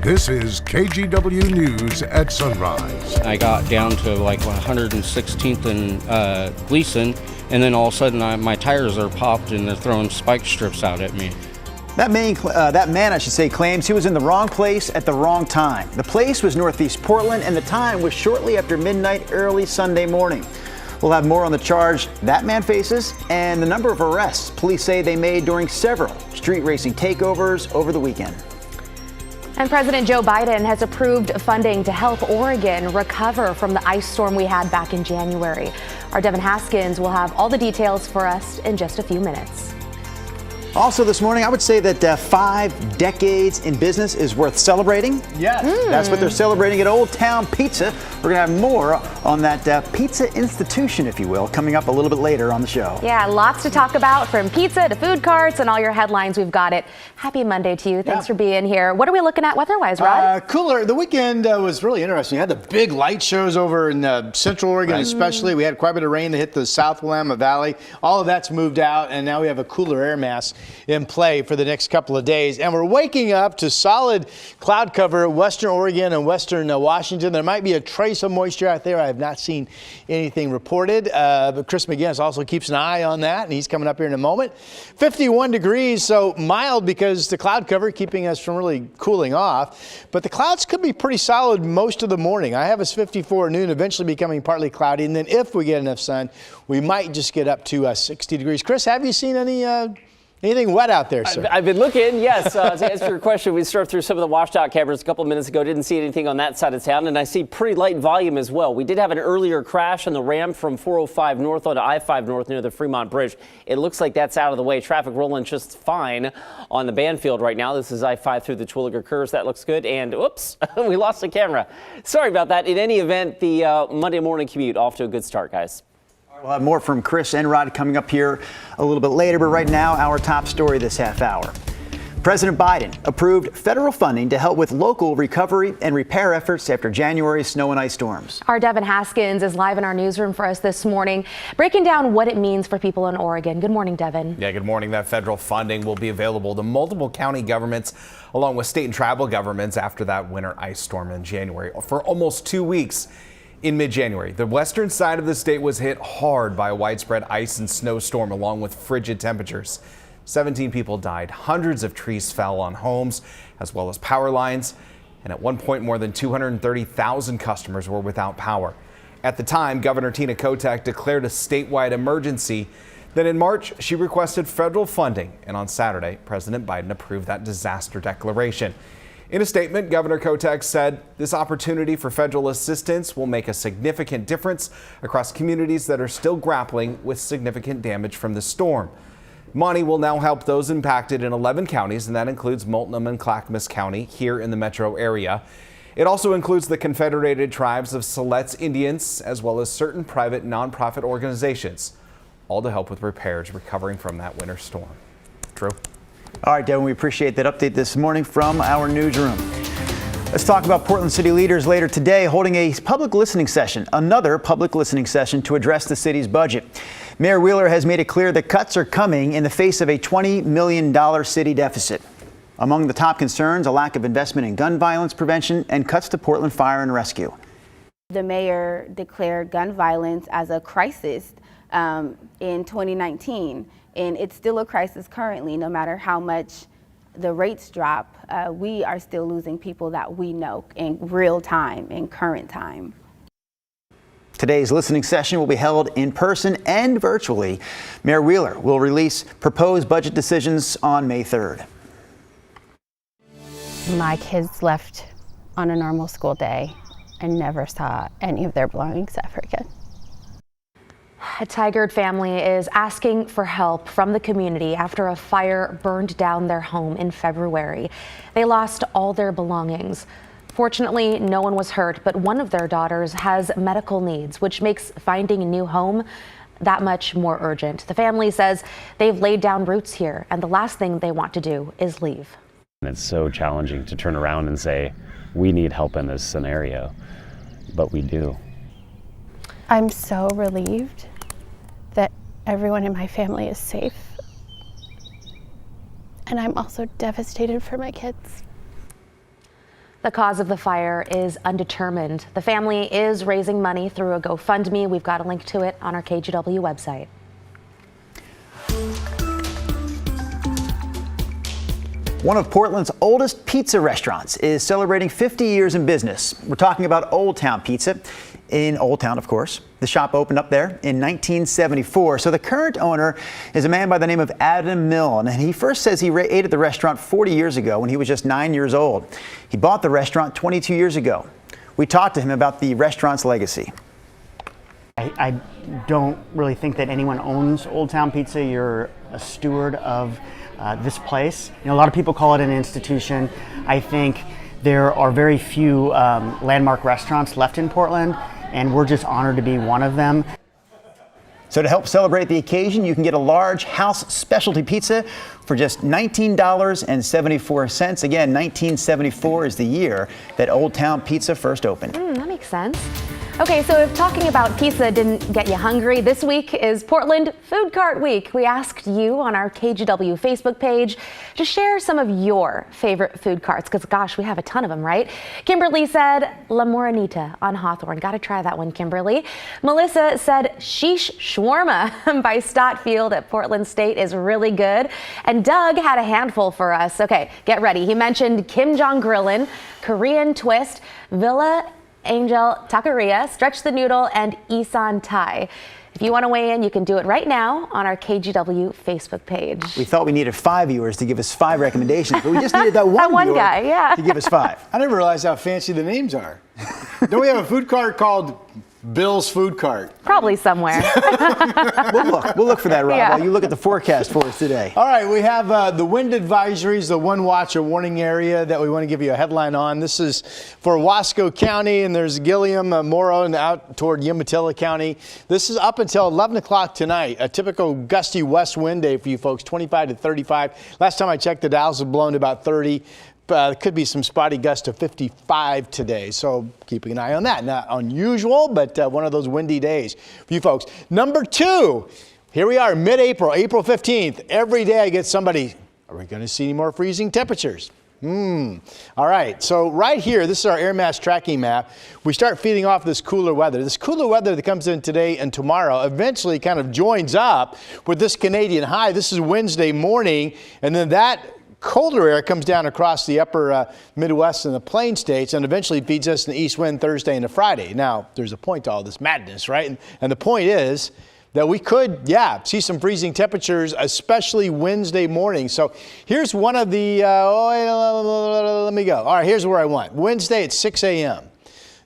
This is KGW News at Sunrise. I got down to like 116th and Gleason, and then all of a sudden my tires are popped and they're throwing spike strips out at me. That man, claims he was in the wrong place at the wrong time. The place was Northeast Portland, and the time was shortly after midnight early Sunday morning. We'll have more on the charge that man faces and the number of arrests police say they made during several street racing takeovers over the weekend. And President Joe Biden has approved funding to help Oregon recover from the ice storm we had back in January. Our Devin Haskins will have all the details for us in just a few minutes. Also this morning, I would say that 5 decades in business is worth celebrating. Yes. That's what they're celebrating at Oldtown Pizza. We're going to have more on that pizza institution, if you will, coming up a little bit later on the show. Yeah, lots to talk about, from pizza to food carts and all your headlines. We've got it. Happy Monday to you. Thanks for being here. What are we looking at weather-wise, Rod? Cooler. The weekend was really interesting. You had the big light shows over in Central Oregon, especially. We had quite a bit of rain that hit the South Willamette Valley. All of that's moved out, and now we have a cooler air mass in play for the next couple of days. And we're waking up to solid cloud cover western Oregon and western Washington. There might be a trace of moisture out there. I have not seen anything reported, but Chris McGinnis also keeps an eye on that, and he's coming up here in a moment. 51 degrees, so mild because the cloud cover keeping us from really cooling off. But the clouds could be pretty solid most of the morning. I have us 54 at noon, eventually becoming partly cloudy. And then if we get enough sun, we might just get up to 60 degrees. Chris, have you seen anything wet out there, sir? I've been looking, yes. To answer your question, we surfed through some of the washed out cameras a couple of minutes ago. Didn't see anything on that side of town, and I see pretty light volume as well. We did have an earlier crash on the Ram from 405 north onto I-5 north near the Fremont Bridge. It looks like that's out of the way. Traffic rolling just fine on the Banfield right now. This is I-5 through the Terwilliger Curves. That looks good. And oops, we lost the camera. Sorry about that. In any event, the Monday morning commute off to a good start, guys. We'll have more from Chris and Rod coming up here a little bit later, but right now, our top story this half hour. President Biden approved federal funding to help with local recovery and repair efforts after January's snow and ice storms. Our Devin Haskins is live in our newsroom for us this morning, breaking down what it means for people in Oregon. Good morning, Devin. Yeah, good morning. That federal funding will be available to multiple county governments along with state and tribal governments after that winter ice storm in January for almost 2 weeks. In mid-January, the western side of the state was hit hard by a widespread ice and snowstorm along with frigid temperatures. 17 people died, hundreds of trees fell on homes as well as power lines, and at one point more than 230,000 customers were without power. At the time, Governor Tina Kotek declared a statewide emergency. Then in March, she requested federal funding, and on Saturday, President Biden approved that disaster declaration. In a statement, Governor Kotek said this opportunity for federal assistance will make a significant difference across communities that are still grappling with significant damage from the storm. Money will now help those impacted in 11 counties, and that includes Multnomah and Clackamas County here in the metro area. It also includes the Confederated Tribes of Siletz Indians, as well as certain private nonprofit organizations, all to help with repairs recovering from that winter storm. Drew? All right, Devin, we appreciate that update this morning from our newsroom. Let's talk about Portland city leaders later today holding a public listening session, another public listening session to address the city's budget. Mayor Wheeler has made it clear that cuts are coming in the face of a $20 million city deficit. Among the top concerns, a lack of investment in gun violence prevention and cuts to Portland Fire and Rescue. The mayor declared gun violence as a crisis in 2019. And it's still a crisis currently, no matter how much the rates drop. We are still losing people that we know in real time, in current time. Today's listening session will be held in person and virtually. Mayor Wheeler will release proposed budget decisions on May 3rd. My kids left on a normal school day and never saw any of their belongings ever again. A Tigard family is asking for help from the community after a fire burned down their home in February. They lost all their belongings. Fortunately, no one was hurt, but one of their daughters has medical needs, which makes finding a new home that much more urgent. The family says they've laid down roots here, and the last thing they want to do is leave. It's so challenging to turn around and say, we need help in this scenario, but we do. I'm so relieved that everyone in my family is safe. And I'm also devastated for my kids. The cause of the fire is undetermined. The family is raising money through a GoFundMe. We've got a link to it on our KGW website. One of Portland's oldest pizza restaurants is celebrating 50 years in business. We're talking about Oldtown Pizza in Oldtown, of course. The shop opened up there in 1974. So the current owner is a man by the name of Adam Milne, and he first says he ate at the restaurant 40 years ago when he was just 9 years old. He bought the restaurant 22 years ago. We talked to him about the restaurant's legacy. I don't really think that anyone owns Oldtown Pizza. You're a steward of this place. You know, a lot of people call it an institution. I think there are very few landmark restaurants left in Portland, and we're just honored to be one of them. So to help celebrate the occasion, you can get a large house specialty pizza for just $19.74. Again, 1974 is the year that Oldtown Pizza first opened. That makes sense. Okay, so if talking about pizza didn't get you hungry, this week is Portland Food Cart Week. We asked you on our KGW Facebook page to share some of your favorite food carts, because gosh, we have a ton of them, right? Kimberly said La Morenita on Hawthorne. Got to try that one, Kimberly. Melissa said Sheesh Shawarma by Stott Field at Portland State is really good. And Doug had a handful for us. Okay, get ready. He mentioned Kim Jong Grillin, Korean Twist, Villa Angel Taqueria, Stretch the Noodle, and Isan Thai. If you want to weigh in, you can do it right now on our KGW Facebook page. We thought we needed 5 viewers to give us 5 recommendations, but we just needed that one viewer guy, yeah, to give us 5. I never realized how fancy the names are. Don't we have a food cart called Bill's Food Cart? Probably somewhere. We'll look for that, Rob, Yeah. while you look at the forecast for us today. All right, we have the wind advisories, the one watch or warning area that we want to give you a headline on. This is for Wasco County, and there's Gilliam, Morrow, and out toward Umatilla County. This is up until 11 o'clock tonight. A typical gusty west wind day for you folks, 25 to 35. Last time I checked, the Dalles have blown to about 30. Could be some spotty gusts to 55 today, so keeping an eye on that. Not unusual, but one of those windy days for you folks. Number 2, here we are, mid-April, April 15th. Every day I get somebody, are we going to see any more freezing temperatures? All right, so right here, this is our air mass tracking map. We start feeding off this cooler weather. This cooler weather that comes in today and tomorrow eventually kind of joins up with this Canadian high. This is Wednesday morning, and then that colder air comes down across the upper Midwest and the Plain States and eventually feeds us an east wind Thursday into Friday. Now, there's a point to all this madness, right? And the point is that we could, see some freezing temperatures, especially Wednesday morning. So here's one of the, let me go. All right, here's where I want. Wednesday at 6 a.m.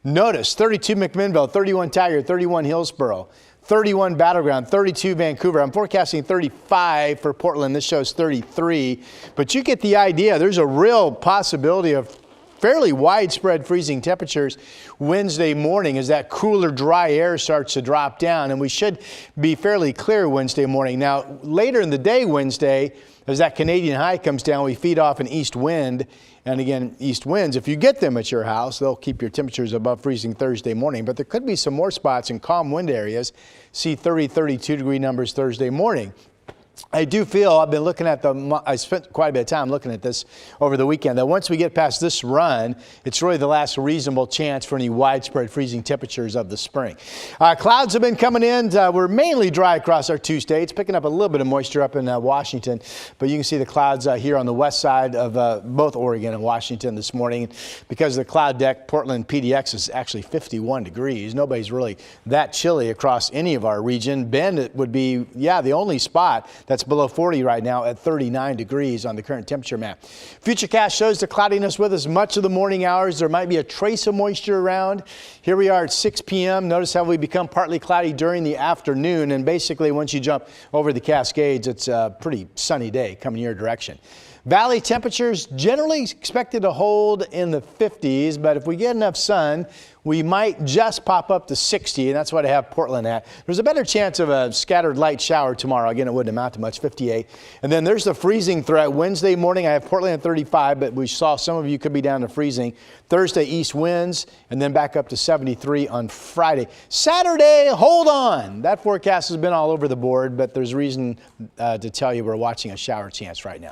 Notice 32 McMinnville, 31 Tigard, 31 Hillsborough, 31 Battleground, 32 Vancouver. I'm forecasting 35 for Portland. This shows 33. But you get the idea. There's a real possibility of fairly widespread freezing temperatures Wednesday morning as that cooler, dry air starts to drop down. And we should be fairly clear Wednesday morning. Now, later in the day Wednesday, as that Canadian high comes down, we feed off an east wind. And again, east winds, if you get them at your house, they'll keep your temperatures above freezing Thursday morning. But there could be some more spots in calm wind areas. See 30, 32 degree numbers Thursday morning. I do feel, I've been looking at I spent quite a bit of time looking at this over the weekend, that once we get past this run, it's really the last reasonable chance for any widespread freezing temperatures of the spring. Clouds have been coming in. We're mainly dry across our 2 states, picking up a little bit of moisture up in Washington. But you can see the clouds here on the west side of both Oregon and Washington this morning. Because of the cloud deck, Portland PDX is actually 51 degrees. Nobody's really that chilly across any of our region. Bend would be, the only spot that's below 40 right now at 39 degrees on the current temperature map. Futurecast shows the cloudiness with us much of the morning hours. There might be a trace of moisture around. Here we are at 6 p.m. Notice how we become partly cloudy during the afternoon. And basically, once you jump over the Cascades, it's a pretty sunny day coming your direction. Valley temperatures generally expected to hold in the 50s, but if we get enough sun, we might just pop up to 60, and that's what I have Portland at. There's a better chance of a scattered light shower tomorrow. Again, it wouldn't amount to much, 58. And then there's the freezing threat. Wednesday morning, I have Portland at 35, but we saw some of you could be down to freezing. Thursday, east winds, and then back up to 73 on Friday. Saturday, hold on. That forecast has been all over the board, but there's reason to tell you we're watching a shower chance right now.